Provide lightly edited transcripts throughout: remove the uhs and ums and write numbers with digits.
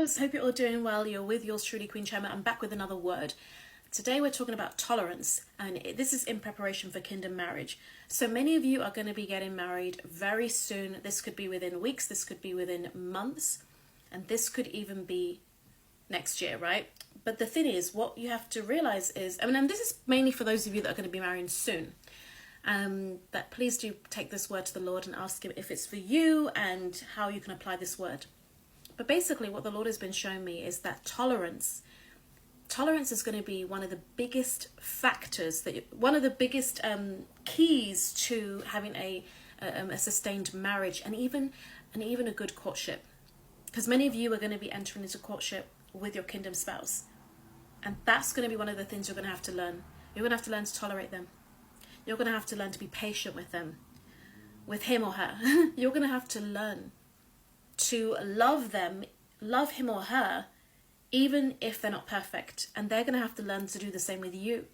loves, hope you're all doing well. You're with yours truly, Queen Choma. I'm back with another word. Today we're talking about tolerance, and this is in preparation for kingdom marriage. So many of you are going to be getting married very soon. This could be within weeks, this could be within months, and this could even be next year, right? But the thing is, what you have to realize is, and this is mainly for those of you that are going to be marrying soon, that please do take this word to the Lord and ask him if it's for you and how you can apply this word. But basically what the Lord has been showing me is that tolerance is going to be one of the biggest factors, one of the biggest keys to having a sustained marriage and even a good courtship. Because many of you are going to be entering into courtship with your kingdom spouse. And that's going to be one of the things you're going to have to learn. You're going to have to learn to tolerate them. You're going to have to learn to be patient with them, with him or her. You're going to have to learn to love them, love him or her, even if they're not perfect. And they're going to have to learn to do the same with you.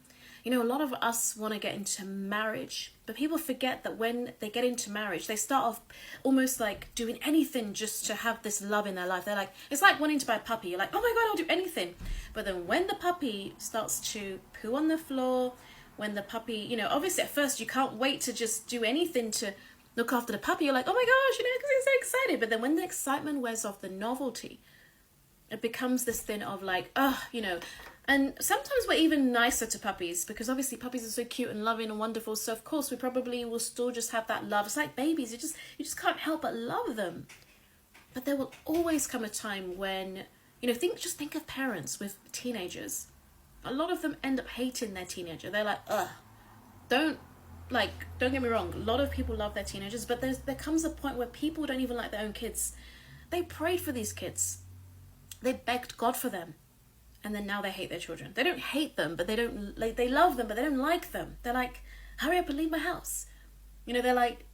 You know, a lot of us want to get into marriage, but people forget that when they get into marriage, they start off almost like doing anything just to have this love in their life. They're like, it's like wanting to buy a puppy. You're like, oh my God, I'll do anything. But then when the puppy starts to poo on the floor, when the puppy, you know, obviously at first you can't wait to just do anything to look after the puppy. You're like, oh my gosh, you know, because you're so excited. But then when the excitement wears off, the novelty, it becomes this thing of like, oh, you know. And sometimes we're even nicer to puppies because obviously puppies are so cute and loving and wonderful. So of course we probably will still just have that love. It's like babies, you just can't help but love them. But there will always come a time when, you know, think of parents with teenagers. A lot of them end up hating their teenager. They're like, ugh. Don't get me wrong. A lot of people love their teenagers, but there comes a point where people don't even like their own kids. They prayed for these kids. They begged God for them. And then now they hate their children. They don't hate them, but they love them, but they don't like them. They're like, hurry up and leave my house. You know, they're like,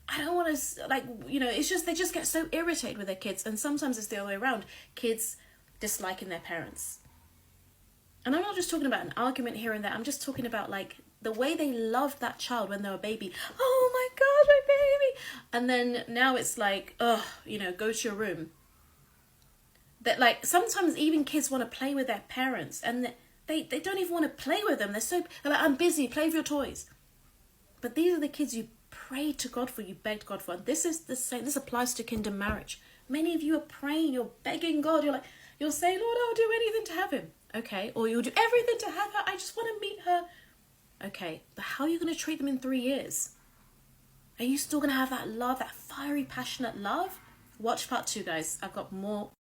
I don't want to, like, you know, it's just, they just get so irritated with their kids. And sometimes it's the other way around. Kids disliking their parents. And I'm not just talking about an argument here and there. I'm just talking about like the way they loved that child when they were a baby. Oh my God, my baby. And then now it's like, ugh, you know, go to your room. That like sometimes even kids want to play with their parents and they don't even want to play with them. They're like, I'm busy, play with your toys. But these are the kids you prayed to God for, you begged God for. And this is the same. This applies to kingdom marriage. Many of you are praying, you're begging God. You'll say, Lord, I'll do anything to have him. Okay, or you'll do everything to have her. I just want to meet her. Okay, but how are you going to treat them in 3 years? Are you still going to have that love, that fiery, passionate love? Watch part 2, guys. I've got more.